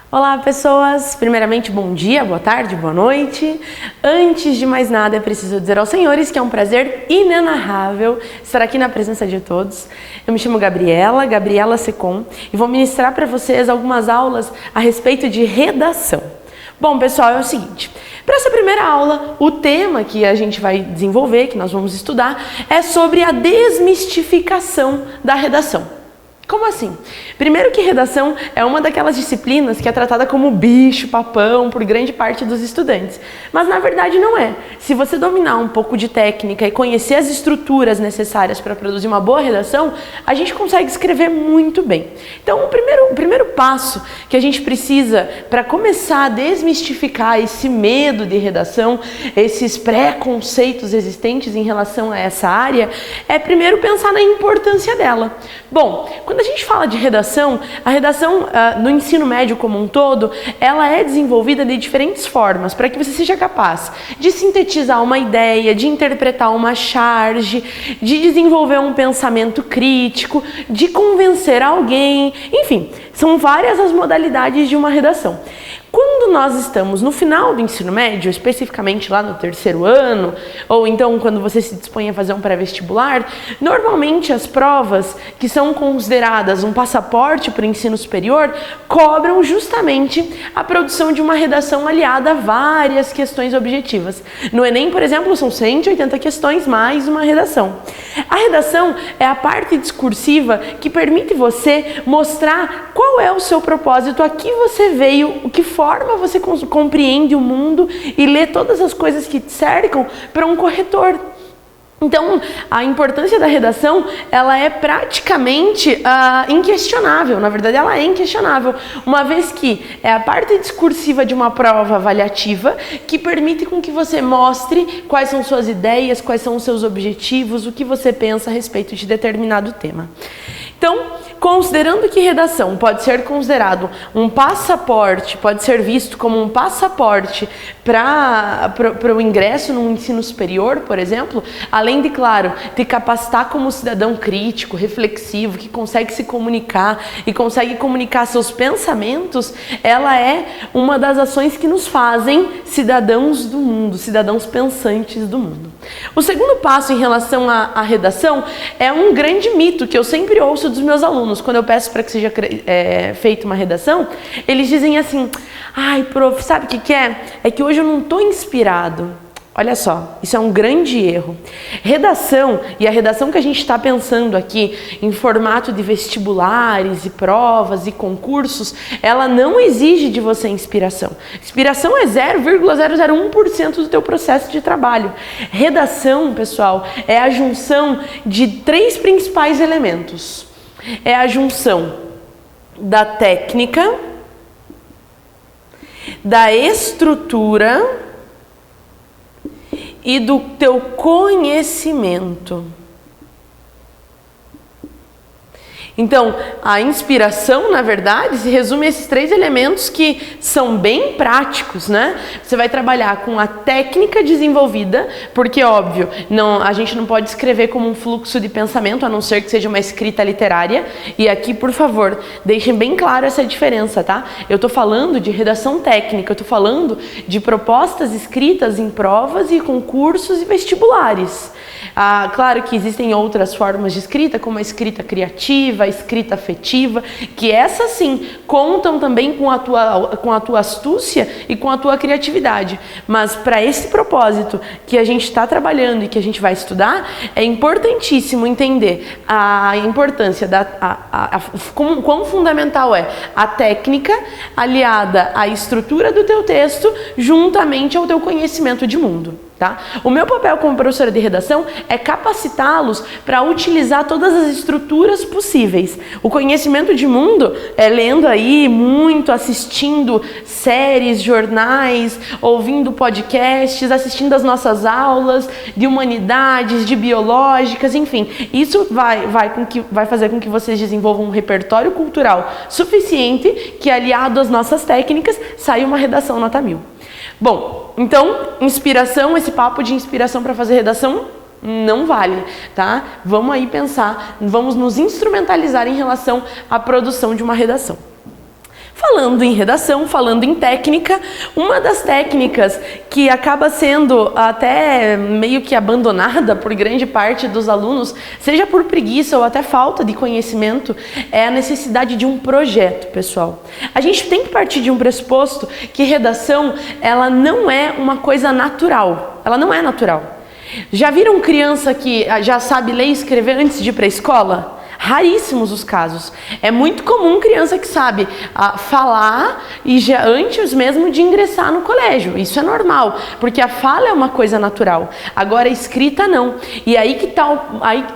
Olá, pessoas! Primeiramente, bom dia, boa tarde, boa noite. Antes de mais nada, é preciso dizer aos senhores que é um prazer inenarrável estar aqui na presença de todos. Eu me chamo Gabriela Secom, e vou ministrar para vocês algumas aulas a respeito de redação. Bom, pessoal, é o seguinte. Para essa primeira aula, o tema que a gente vai desenvolver, que nós vamos estudar, é sobre a desmistificação da redação. Como assim? Primeiro que redação é uma daquelas disciplinas que é tratada como bicho papão por grande parte dos estudantes. Mas na verdade não é. Se você dominar um pouco de técnica e conhecer as estruturas necessárias para produzir uma boa redação, a gente consegue escrever muito bem. Então o primeiro passo que a gente precisa para começar a desmistificar esse medo de redação, esses preconceitos existentes em relação a essa área, é primeiro pensar na importância dela. Bom, quando a gente fala de redação, a redação no ensino médio como um todo, ela é desenvolvida de diferentes formas para que você seja capaz de sintetizar uma ideia, de interpretar uma charge, de desenvolver um pensamento crítico, de convencer alguém, enfim, são várias as modalidades de uma redação. Quando nós estamos no final do ensino médio, especificamente lá no terceiro ano, ou então quando você se dispõe a fazer um pré-vestibular, normalmente as provas que são consideradas um passaporte para o ensino superior cobram justamente a produção de uma redação aliada a várias questões objetivas. No Enem, por exemplo, são 180 questões mais uma redação. A redação é a parte discursiva que permite você mostrar qual é o seu propósito, a que você veio, o que forma você compreende o mundo e lê todas as coisas que te cercam para um corretor. Então, a importância da redação, ela é praticamente inquestionável. Na verdade, ela é inquestionável, uma vez que é a parte discursiva de uma prova avaliativa que permite com que você mostre quais são suas ideias, quais são os seus objetivos, o que você pensa a respeito de determinado tema. Então, considerando que redação pode ser considerado um passaporte, pode ser visto como um passaporte para o ingresso no ensino superior, por exemplo, além de, claro, te capacitar como cidadão crítico, reflexivo, que consegue se comunicar e consegue comunicar seus pensamentos, ela é uma das ações que nos fazem cidadãos do mundo, cidadãos pensantes do mundo. O segundo passo em relação à redação é um grande mito que eu sempre ouço dos meus alunos. Quando eu peço para que seja feita uma redação, eles dizem assim: ai, prof, sabe o que é? É que hoje eu não estou inspirado. Olha só, isso é um grande erro. Redação, e a redação que a gente está pensando aqui, em formato de vestibulares e provas e concursos, ela não exige de você inspiração. Inspiração é 0,001% do teu processo de trabalho. Redação, pessoal, é a junção de 3 principais elementos. É a junção da técnica, da estrutura e do teu conhecimento. Então, a inspiração, na verdade, se resume a esses 3 elementos que são bem práticos, né? Você vai trabalhar com a técnica desenvolvida, porque, óbvio, a gente não pode escrever como um fluxo de pensamento, a não ser que seja uma escrita literária. E aqui, por favor, deixem bem claro essa diferença, tá? Eu tô falando de redação técnica, eu tô falando de propostas escritas em provas e concursos e vestibulares. Claro que existem outras formas de escrita, como a escrita criativa, a escrita afetiva, que essas sim contam também com a tua astúcia e com a tua criatividade. Mas para esse propósito que a gente está trabalhando e que a gente vai estudar, é importantíssimo entender a importância, quão fundamental é a técnica aliada à estrutura do teu texto juntamente ao teu conhecimento de mundo. Tá? O meu papel como professora de redação é capacitá-los para utilizar todas as estruturas possíveis. O conhecimento de mundo é lendo aí muito, assistindo séries, jornais, ouvindo podcasts, assistindo as nossas aulas de humanidades, de biológicas, enfim. Isso vai fazer com que vocês desenvolvam um repertório cultural suficiente que, aliado às nossas técnicas, saia uma redação nota 1000. Bom, então, inspiração, esse papo de inspiração para fazer redação não vale, tá? Vamos aí pensar, vamos nos instrumentalizar em relação à produção de uma redação. Falando em redação, falando em técnica, uma das técnicas que acaba sendo até meio que abandonada por grande parte dos alunos, seja por preguiça ou até falta de conhecimento, é a necessidade de um projeto, pessoal. A gente tem que partir de um pressuposto que redação, ela não é uma coisa natural. Ela não é natural. Já viram criança que já sabe ler e escrever antes de ir para a escola? Raríssimos os casos. É muito comum criança que sabe falar e já antes mesmo de ingressar no colégio. Isso é normal, porque a fala é uma coisa natural. Agora a escrita não. E aí que tá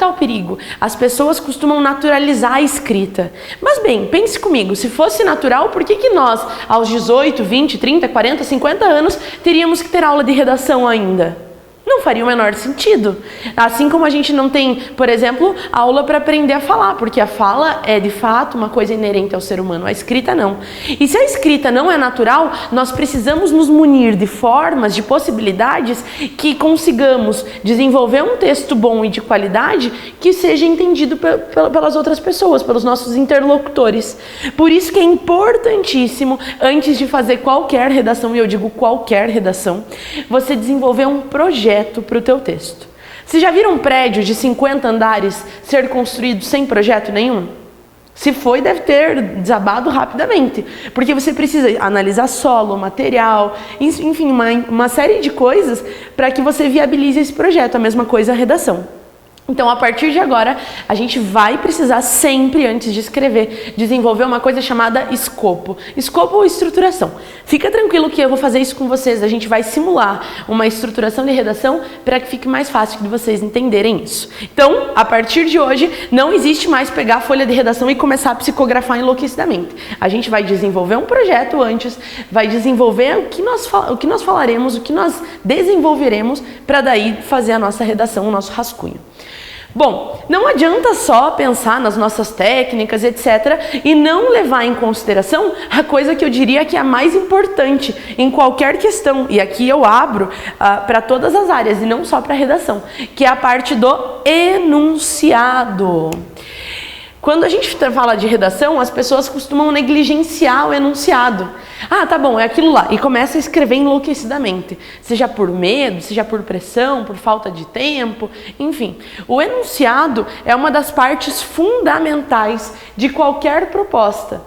o perigo. As pessoas costumam naturalizar a escrita. Mas bem, pense comigo, se fosse natural, por que nós, aos 18, 20, 30, 40, 50 anos, teríamos que ter aula de redação ainda? Não faria o menor sentido. Assim como a gente não tem, por exemplo, aula para aprender a falar, porque a fala é de fato uma coisa inerente ao ser humano, a escrita não. E se a escrita não é natural, nós precisamos nos munir de formas, de possibilidades que consigamos desenvolver um texto bom e de qualidade que seja entendido pelas outras pessoas, pelos nossos interlocutores. Por isso que é importantíssimo, antes de fazer qualquer redação, e eu digo qualquer redação, você desenvolver um projeto para o teu texto. Vocês já viram um prédio de 50 andares ser construído sem projeto nenhum? Se foi, deve ter desabado rapidamente, porque você precisa analisar solo, material, enfim, uma série de coisas para que você viabilize esse projeto. A mesma coisa a redação. Então, a partir de agora, a gente vai precisar sempre, antes de escrever, desenvolver uma coisa chamada escopo. Escopo ou estruturação. Fica tranquilo que eu vou fazer isso com vocês. A gente vai simular uma estruturação de redação para que fique mais fácil de vocês entenderem isso. Então, a partir de hoje, não existe mais pegar a folha de redação e começar a psicografar enlouquecidamente. A gente vai desenvolver um projeto antes, vai desenvolver o que nós falaremos, o que nós desenvolveremos para daí fazer a nossa redação, o nosso rascunho. Bom, não adianta só pensar nas nossas técnicas, etc., e não levar em consideração a coisa que eu diria que é a mais importante em qualquer questão, e aqui eu abro para todas as áreas, e não só para a redação, que é a parte do enunciado. Quando a gente fala de redação, as pessoas costumam negligenciar o enunciado. Ah, tá bom, é aquilo lá. E começa a escrever enlouquecidamente. Seja por medo, seja por pressão, por falta de tempo, enfim. O enunciado é uma das partes fundamentais de qualquer proposta.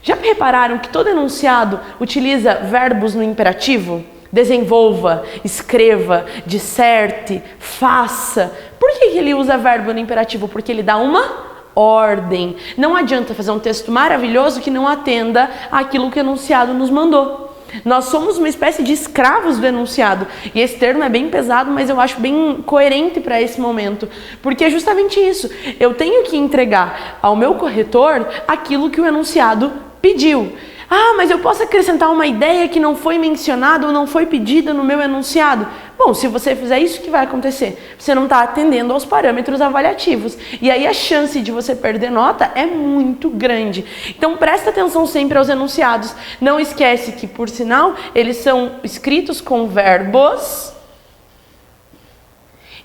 Já repararam que todo enunciado utiliza verbos no imperativo? Desenvolva, escreva, disserte, faça. Por que ele usa verbo no imperativo? Porque ele dá uma ordem. Não adianta fazer um texto maravilhoso que não atenda àquilo que o enunciado nos mandou. Nós somos uma espécie de escravos do enunciado. E esse termo é bem pesado, mas eu acho bem coerente para esse momento. Porque é justamente isso. Eu tenho que entregar ao meu corretor aquilo que o enunciado pediu. Ah, mas eu posso acrescentar uma ideia que não foi mencionada ou não foi pedida no meu enunciado? Bom, se você fizer isso, o que vai acontecer? Você não está atendendo aos parâmetros avaliativos. E aí a chance de você perder nota é muito grande. Então presta atenção sempre aos enunciados. Não esquece que, por sinal, eles são escritos com verbos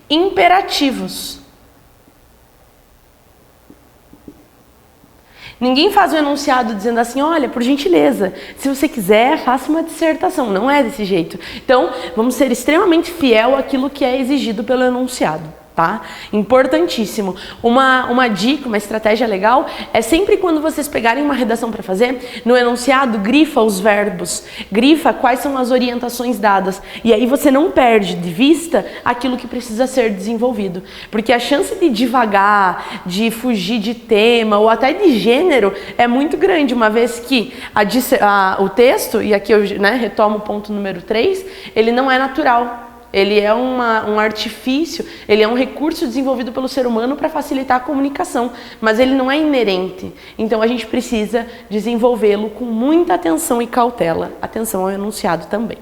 imperativos. Ninguém faz o enunciado dizendo assim, olha, por gentileza, se você quiser, faça uma dissertação. Não é desse jeito. Então, vamos ser extremamente fiel àquilo que é exigido pelo enunciado. Tá? Importantíssimo. Uma dica, uma estratégia legal é sempre quando vocês pegarem uma redação para fazer, no enunciado grifa os verbos, grifa quais são as orientações dadas e aí você não perde de vista aquilo que precisa ser desenvolvido, porque a chance de divagar, de fugir de tema ou até de gênero é muito grande, uma vez que o texto, e aqui eu retomo o ponto número 3, ele não é natural. Ele é um artifício, ele é um recurso desenvolvido pelo ser humano para facilitar a comunicação, mas ele não é inerente. Então a gente precisa desenvolvê-lo com muita atenção e cautela. Atenção ao enunciado também.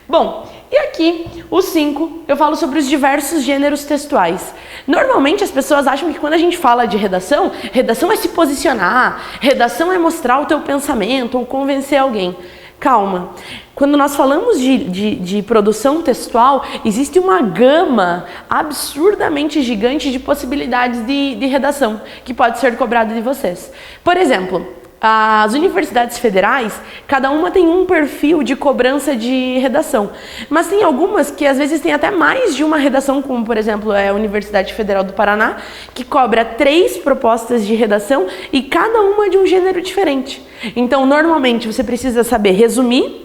Bom, e aqui, o 5, eu falo sobre os diversos gêneros textuais. Normalmente as pessoas acham que quando a gente fala de redação, redação é se posicionar, redação é mostrar o teu pensamento ou convencer alguém. Calma. Quando nós falamos de produção textual, existe uma gama absurdamente gigante de possibilidades de redação que pode ser cobrada de vocês. Por exemplo, As universidades federais, cada uma tem um perfil de cobrança de redação, mas tem algumas que às vezes tem até mais de uma redação, como por exemplo a Universidade Federal do Paraná, que cobra 3 propostas de redação e cada uma de um gênero diferente. Então, normalmente você precisa saber resumir,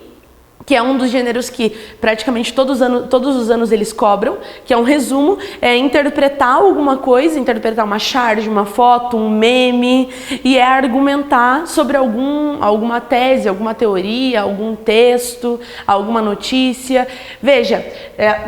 que é um dos gêneros que praticamente todos os anos eles cobram, que é um resumo, é interpretar alguma coisa, interpretar uma charge, uma foto, um meme, e é argumentar sobre alguma tese, alguma teoria, algum texto, alguma notícia. Veja,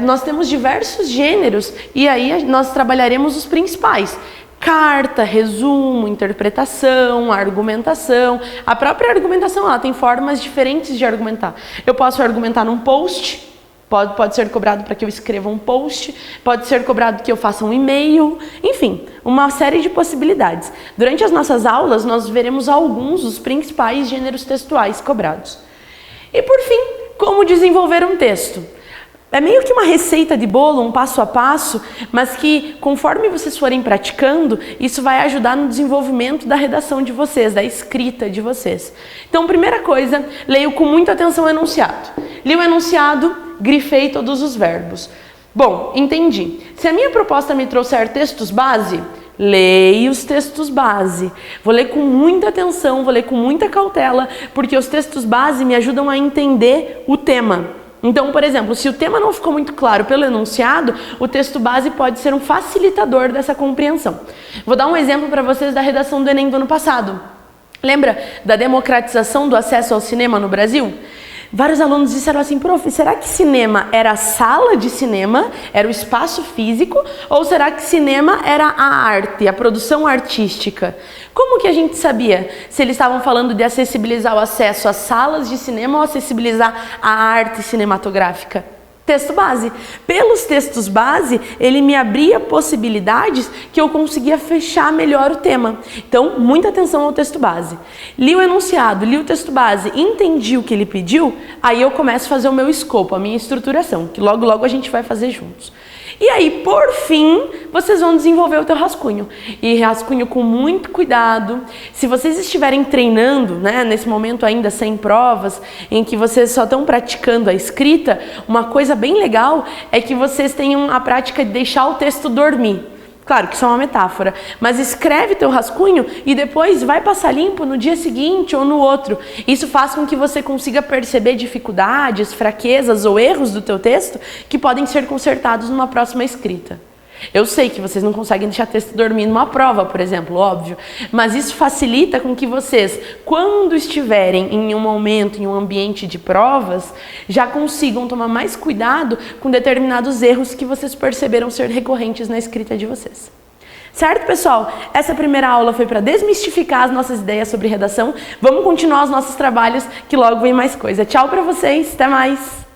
nós temos diversos gêneros e aí nós trabalharemos os principais. Carta, resumo, interpretação, argumentação. A própria argumentação, ela tem formas diferentes de argumentar. Eu posso argumentar num post, pode ser cobrado para que eu escreva um post, pode ser cobrado que eu faça um e-mail, enfim, uma série de possibilidades. Durante as nossas aulas, nós veremos alguns dos principais gêneros textuais cobrados. E por fim, como desenvolver um texto? É meio que uma receita de bolo, um passo a passo, mas que conforme vocês forem praticando, isso vai ajudar no desenvolvimento da redação de vocês, da escrita de vocês. Então, primeira coisa, leio com muita atenção o enunciado. Li o enunciado, grifei todos os verbos. Bom, entendi. Se a minha proposta me trouxer textos base, leia os textos base. Vou ler com muita atenção, vou ler com muita cautela, porque os textos base me ajudam a entender o tema. Então, por exemplo, se o tema não ficou muito claro pelo enunciado, o texto base pode ser um facilitador dessa compreensão. Vou dar um exemplo para vocês da redação do Enem do ano passado. Lembra da democratização do acesso ao cinema no Brasil? Vários alunos disseram assim, prof, será que cinema era a sala de cinema, era o espaço físico, ou será que cinema era a arte, a produção artística? Como que a gente sabia se eles estavam falando de acessibilizar o acesso às salas de cinema ou acessibilizar a arte cinematográfica? Texto base. Pelos textos base, ele me abria possibilidades que eu conseguia fechar melhor o tema. Então, muita atenção ao texto base. Li o enunciado, li o texto base, entendi o que ele pediu, aí eu começo a fazer o meu escopo, a minha estruturação, que logo logo a gente vai fazer juntos. E aí, por fim, vocês vão desenvolver o teu rascunho. E rascunho com muito cuidado. Se vocês estiverem treinando, né, nesse momento ainda sem provas, em que vocês só estão praticando a escrita, uma coisa bem legal é que vocês tenham a prática de deixar o texto dormir. Claro que isso é uma metáfora, mas escreve teu rascunho e depois vai passar limpo no dia seguinte ou no outro. Isso faz com que você consiga perceber dificuldades, fraquezas ou erros do teu texto que podem ser consertados numa próxima escrita. Eu sei que vocês não conseguem deixar texto dormir numa prova, por exemplo, óbvio, mas isso facilita com que vocês, quando estiverem em um momento, em um ambiente de provas, já consigam tomar mais cuidado com determinados erros que vocês perceberam ser recorrentes na escrita de vocês. Certo, pessoal? Essa primeira aula foi para desmistificar as nossas ideias sobre redação. Vamos continuar os nossos trabalhos, que logo vem mais coisa. Tchau para vocês, até mais!